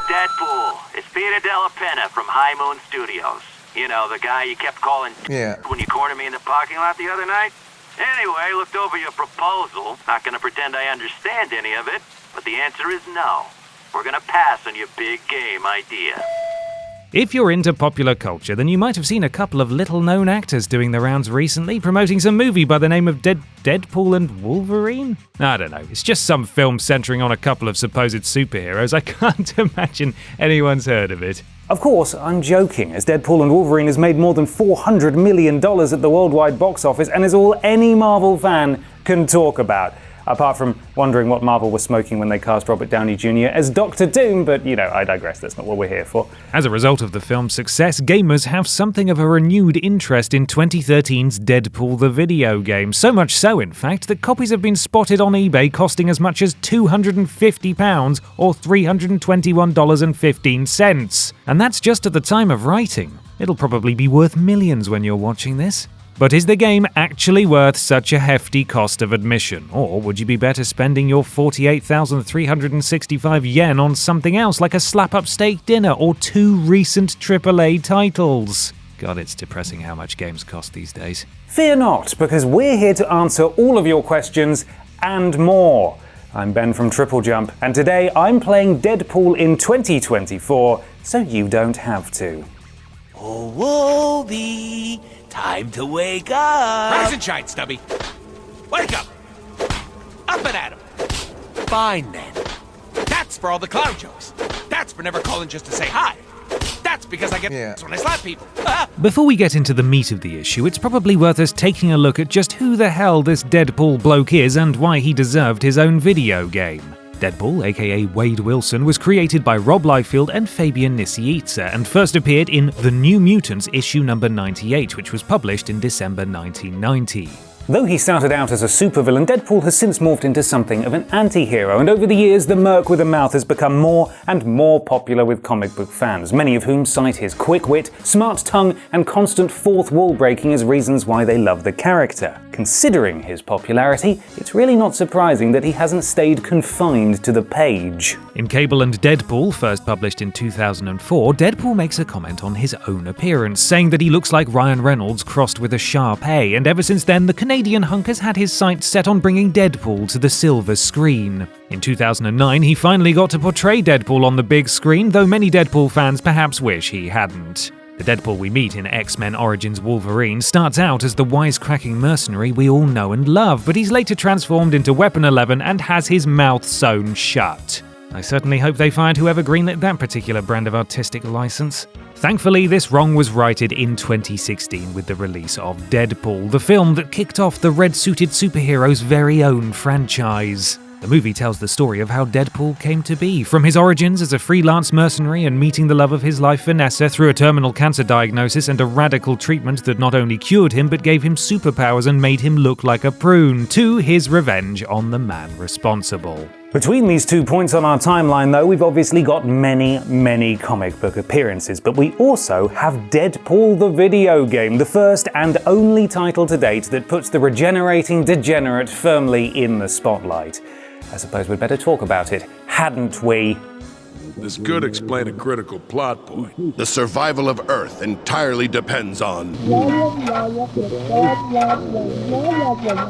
Deadpool. It's Peter Della Penna from High Moon Studios. You know, the guy you kept calling when you cornered me in the parking lot the other night? Anyway, looked over your proposal. Not gonna pretend I understand any of it, but the answer is no. We're gonna pass on your big game idea. If you're into popular culture, then you might have seen a couple of little-known actors doing the rounds recently, promoting some movie by the name of Deadpool and Wolverine? I don't know, it's just some film centering on a couple of supposed superheroes. I can't imagine anyone's heard of it. Of course, I'm joking, as Deadpool and Wolverine has made more than $400 million at the worldwide box office and is all any Marvel fan can talk about. Apart from wondering what Marvel was smoking when they cast Robert Downey Jr. as Doctor Doom, but I digress, that's not what we're here for. As a result of the film's success, gamers have something of a renewed interest in 2013's Deadpool the video game. So much so, in fact, that copies have been spotted on eBay costing as much as £250 or $321.15. And that's just at the time of writing. It'll probably be worth millions when you're watching this. But is the game actually worth such a hefty cost of admission? Or would you be better spending your 48,365 yen on something else like a slap-up steak dinner or 2 recent AAA titles? God, it's depressing how much games cost these days. Fear not, because we're here to answer all of your questions and more. I'm Ben from TripleJump, and today I'm playing Deadpool in 2024, so you don't have to. Oh, Wolvie, time to wake up. Rise and shine, Stubby. Wake up. Up and at 'em. Fine, then. That's for all the clown jokes. That's for never calling just to say hi. That's because I get when I slap people. Before we get into the meat of the issue, it's probably worth us taking a look at just who the hell this Deadpool bloke is and why he deserved his own video game. Deadpool, aka Wade Wilson, was created by Rob Liefeld and Fabian Nicieza and first appeared in The New Mutants issue number 98, which was published in December 1990. Though he started out as a supervillain, Deadpool has since morphed into something of an anti-hero, and over the years the Merc with a Mouth has become more and more popular with comic book fans, many of whom cite his quick wit, smart tongue, and constant fourth wall breaking as reasons why they love the character. Considering his popularity, it's really not surprising that he hasn't stayed confined to the page. In Cable and Deadpool, first published in 2004, Deadpool makes a comment on his own appearance, saying that he looks like Ryan Reynolds crossed with a Shar-Pei, and ever since then the Canadian hunk has had his sights set on bringing Deadpool to the silver screen. In 2009, he finally got to portray Deadpool on the big screen, though many Deadpool fans perhaps wish he hadn't. The Deadpool we meet in X-Men Origins Wolverine starts out as the wisecracking mercenary we all know and love, but he's later transformed into Weapon 11 and has his mouth sewn shut. I certainly hope they fired whoever greenlit that particular brand of artistic license. Thankfully, this wrong was righted in 2016 with the release of Deadpool, the film that kicked off the red-suited superhero's very own franchise. The movie tells the story of how Deadpool came to be, from his origins as a freelance mercenary and meeting the love of his life, Vanessa, through a terminal cancer diagnosis and a radical treatment that not only cured him but gave him superpowers and made him look like a prune, to his revenge on the man responsible. Between these 2 points on our timeline, though, we've obviously got many comic book appearances, but we also have Deadpool the video game, the first and only title to date that puts the regenerating degenerate firmly in the spotlight. I suppose we'd better talk about it, hadn't we? This could explain a critical plot point. The survival of Earth entirely depends on...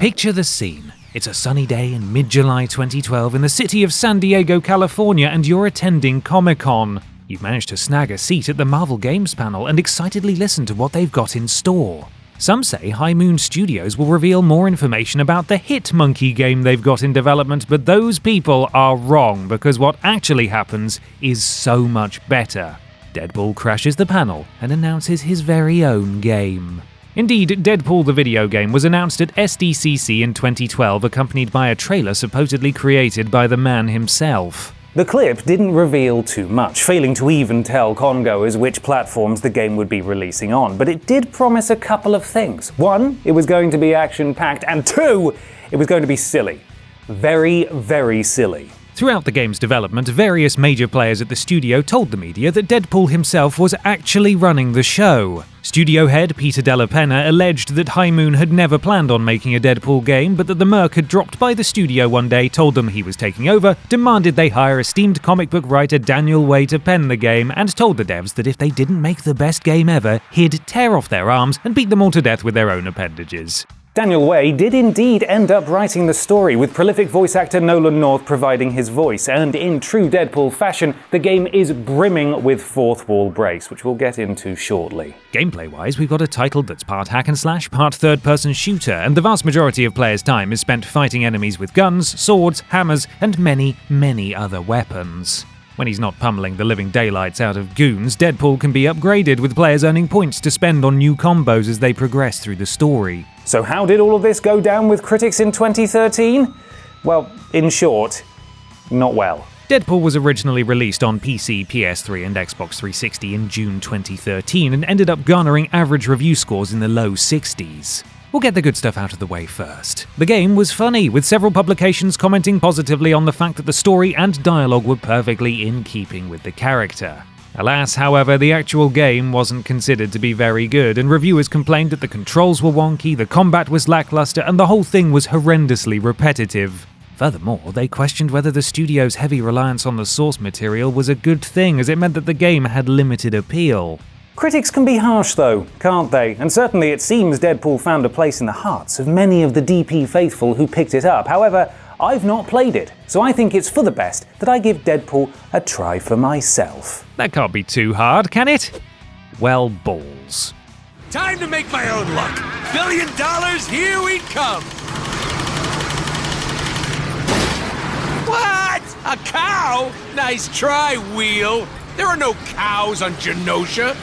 Picture the scene. It's a sunny day in mid-July 2012 in the city of San Diego, California, and you're attending Comic-Con. You've managed to snag a seat at the Marvel Games panel and excitedly listen to what they've got in store. Some say High Moon Studios will reveal more information about the Hit Monkey game they've got in development, but those people are wrong because what actually happens is so much better. Deadpool crashes the panel and announces his very own game. Indeed, Deadpool the video game was announced at SDCC in 2012, accompanied by a trailer supposedly created by the man himself. The clip didn't reveal too much, failing to even tell congoers which platforms the game would be releasing on, but it did promise a couple of things. 1, it was going to be action-packed, and 2, it was going to be silly. Very, very silly. Throughout the game's development, various major players at the studio told the media that Deadpool himself was actually running the show. Studio head Peter Della Penna alleged that High Moon had never planned on making a Deadpool game, but that the Merc had dropped by the studio one day, told them he was taking over, demanded they hire esteemed comic book writer Daniel Way to pen the game, and told the devs that if they didn't make the best game ever, he'd tear off their arms and beat them all to death with their own appendages. Daniel Way did indeed end up writing the story, with prolific voice actor Nolan North providing his voice, and in true Deadpool fashion, the game is brimming with fourth wall breaks, which we'll get into shortly. Gameplay-wise, we've got a title that's part hack and slash, part third-person shooter, and the vast majority of players' time is spent fighting enemies with guns, swords, hammers, and many, many other weapons. When he's not pummeling the living daylights out of goons, Deadpool can be upgraded, with players earning points to spend on new combos as they progress through the story. So how did all of this go down with critics in 2013? Well, in short, not well. Deadpool was originally released on PC, PS3 and Xbox 360 in June 2013 and ended up garnering average review scores in the low 60s. We'll get the good stuff out of the way first. The game was funny, with several publications commenting positively on the fact that the story and dialogue were perfectly in keeping with the character. Alas, however, the actual game wasn't considered to be very good, and reviewers complained that the controls were wonky, the combat was lackluster, and the whole thing was horrendously repetitive. Furthermore, they questioned whether the studio's heavy reliance on the source material was a good thing, as it meant that the game had limited appeal. Critics can be harsh though, can't they? And certainly it seems Deadpool found a place in the hearts of many of the DP faithful who picked it up. However, I've not played it, so I think it's for the best that I give Deadpool a try for myself. That can't be too hard, can it? Well, balls. Time to make my own luck. $1 billion, here we come. What? A cow? Nice try, Wheel. There are no cows on Genosha.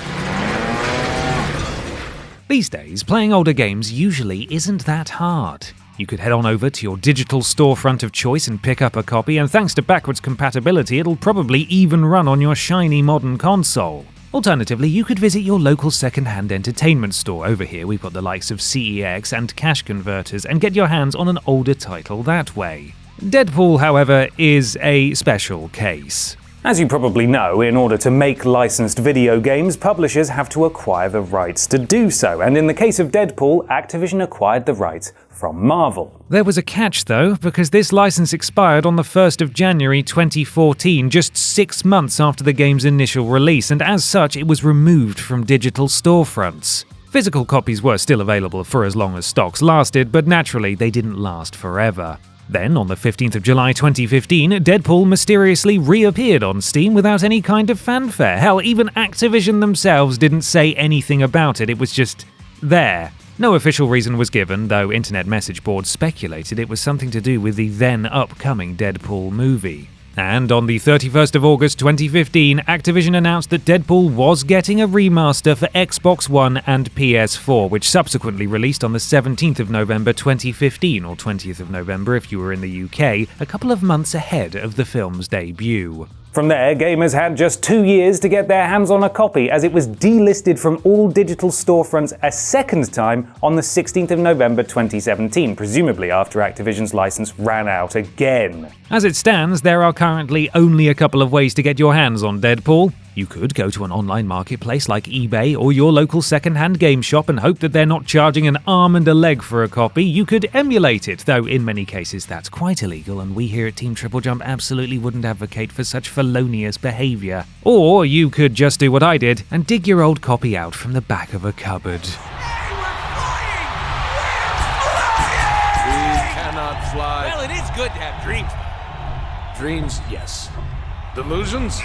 These days, playing older games usually isn't that hard. You could head on over to your digital storefront of choice and pick up a copy, and thanks to backwards compatibility, it'll probably even run on your shiny modern console. Alternatively, you could visit your local second-hand entertainment store. Over here, we've got the likes of CEX and Cash Converters, and get your hands on an older title that way. Deadpool, however, is a special case. As you probably know, in order to make licensed video games, publishers have to acquire the rights to do so, and in the case of Deadpool, Activision acquired the rights from Marvel. There was a catch though, because this license expired on the 1st of January 2014, just 6 months after the game's initial release, and as such it was removed from digital storefronts. Physical copies were still available for as long as stocks lasted, but naturally they didn't last forever. Then, on the 15th of July 2015, Deadpool mysteriously reappeared on Steam without any kind of fanfare. Hell, even Activision themselves didn't say anything about it, it was just there. No official reason was given, though internet message boards speculated it was something to do with the then upcoming Deadpool movie. And on the 31st of August 2015, Activision announced that Deadpool was getting a remaster for Xbox One and PS4, which subsequently released on the 17th of November 2015, or 20th of November if you were in the UK, a couple of months ahead of the film's debut. From there, gamers had just 2 years to get their hands on a copy, as it was delisted from all digital storefronts a second time on the 16th of November 2017, presumably after Activision's license ran out again. As it stands, there are currently only a couple of ways to get your hands on Deadpool. You could go to an online marketplace like eBay or your local second-hand game shop and hope that they're not charging an arm and a leg for a copy. You could emulate it, though in many cases that's quite illegal, and we here at Team TripleJump absolutely wouldn't advocate for such felonious behaviour. Or you could just do what I did and dig your old copy out from the back of a cupboard. Hey, we're flying! We cannot fly. Well, it is good to have dreams. Dreams, yes. Delusions?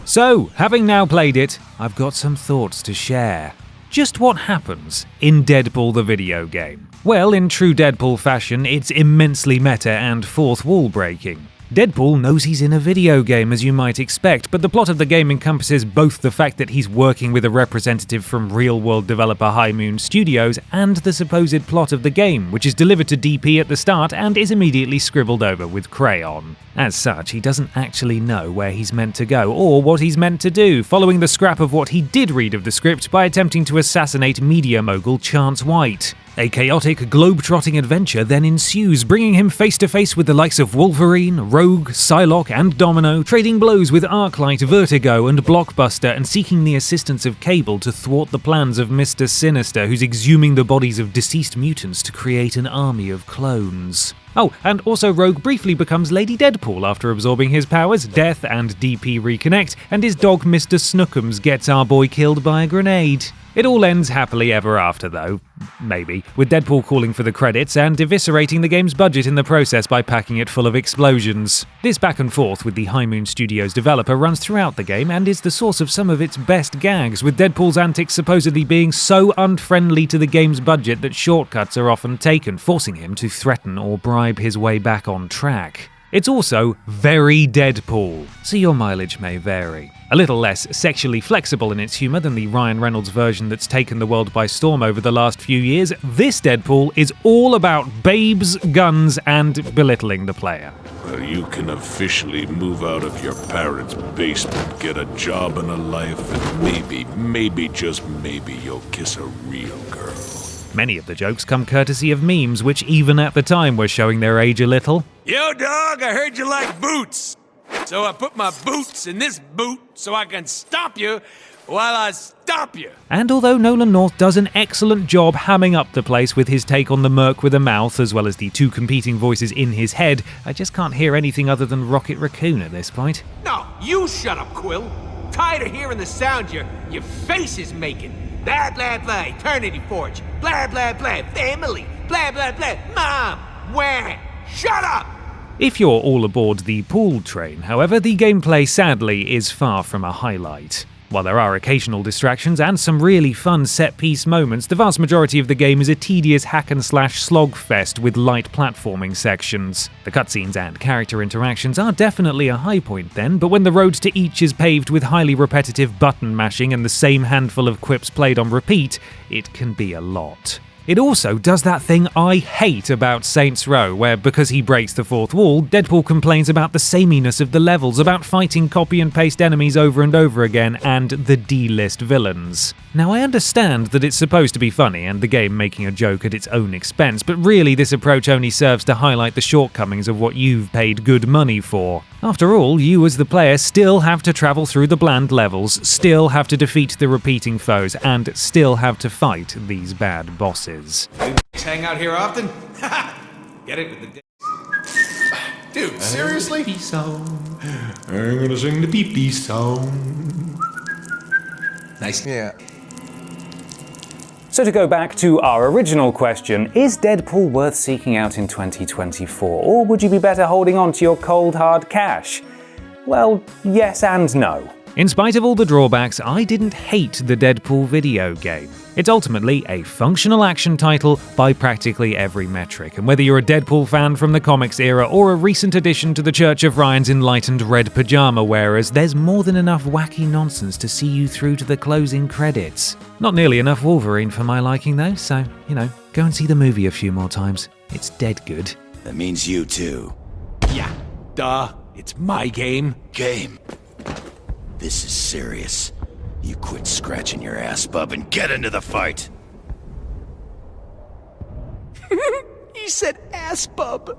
So, having now played it, I've got some thoughts to share. Just what happens in Deadpool the video game? Well, in true Deadpool fashion, it's immensely meta and fourth wall breaking. Deadpool knows he's in a video game, as you might expect, but the plot of the game encompasses both the fact that he's working with a representative from real-world developer High Moon Studios and the supposed plot of the game, which is delivered to DP at the start and is immediately scribbled over with crayon. As such, he doesn't actually know where he's meant to go or what he's meant to do, following the scrap of what he did read of the script by attempting to assassinate media mogul Chance White. A chaotic, globe-trotting adventure then ensues, bringing him face-to-face with the likes of Wolverine, Rogue, Psylocke, and Domino, trading blows with Arclight, Vertigo, and Blockbuster, and seeking the assistance of Cable to thwart the plans of Mr. Sinister, who's exhuming the bodies of deceased mutants to create an army of clones. Oh, and also Rogue briefly becomes Lady Deadpool after absorbing his powers, Death and DP reconnect, and his dog Mr. Snookums gets our boy killed by a grenade. It all ends happily ever after though, maybe, with Deadpool calling for the credits and eviscerating the game's budget in the process by packing it full of explosions. This back and forth with the High Moon Studios developer runs throughout the game and is the source of some of its best gags, with Deadpool's antics supposedly being so unfriendly to the game's budget that shortcuts are often taken, forcing him to threaten or bribe his way back on track. It's also very Deadpool, so your mileage may vary. A little less sexually flexible in its humour than the Ryan Reynolds version that's taken the world by storm over the last few years, this Deadpool is all about babes, guns, and belittling the player. Well, you can officially move out of your parents' basement, get a job and a life, and maybe, just maybe, you'll kiss a real girl. Many of the jokes come courtesy of memes, which even at the time were showing their age a little. Yo, dog, I heard you like boots. So I put my boots in this boot so I can stomp you while I stop you. And although Nolan North does an excellent job hamming up the place with his take on the Merc with a mouth, as well as the two competing voices in his head, I just can't hear anything other than Rocket Raccoon at this point. No, you shut up, Quill. Tired of hearing the sound your face is making. Blah, blah, blah, Eternity Forge. Blah, blah, blah, family. Blah, blah, blah, mom. Wah. Shut up! If you're all aboard the pool train, however, the gameplay sadly is far from a highlight. While there are occasional distractions and some really fun set-piece moments, the vast majority of the game is a tedious hack-and-slash slogfest with light platforming sections. The cutscenes and character interactions are definitely a high point then, but when the road to each is paved with highly repetitive button mashing and the same handful of quips played on repeat, it can be a lot. It also does that thing I hate about Saints Row, where because he breaks the fourth wall, Deadpool complains about the sameness of the levels, about fighting copy and paste enemies over and over again, and the D-list villains. Now I understand that it's supposed to be funny and the game making a joke at its own expense, but really this approach only serves to highlight the shortcomings of what you've paid good money for. After all, you as the player still have to travel through the bland levels, still have to defeat the repeating foes, and still have to fight these bad bosses. Hang out here often? Get it with the dude, seriously? I'm gonna sing the pee-pee song. Nice. Yeah. So to go back to our original question, is Deadpool worth seeking out in 2024, or would you be better holding on to your cold hard cash? Well, yes and no. In spite of all the drawbacks, I didn't hate the Deadpool video game. It's ultimately a functional action title by practically every metric, and whether you're a Deadpool fan from the comics era or a recent addition to the Church of Ryan's enlightened red pajama wearers, there's more than enough wacky nonsense to see you through to the closing credits. Not nearly enough Wolverine for my liking though, so, go and see the movie a few more times. It's dead good. That means you too. Yeah, duh. It's my game. Game. This is serious. You quit scratching your ass, bub, and get into the fight. He said ass bub.